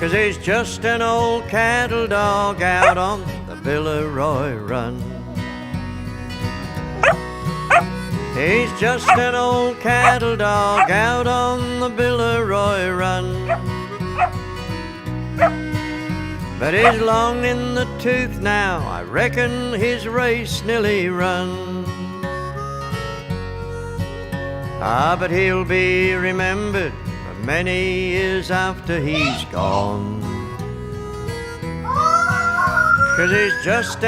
'Cause he's just an old cattle dog out on the Billeroy run. He's just an old cattle dog out on the Billeroy run. But he's long in the tooth now, I reckon his race nearly run. Ah, but he'll be remembered for many years after he's gone. 'Cause he's just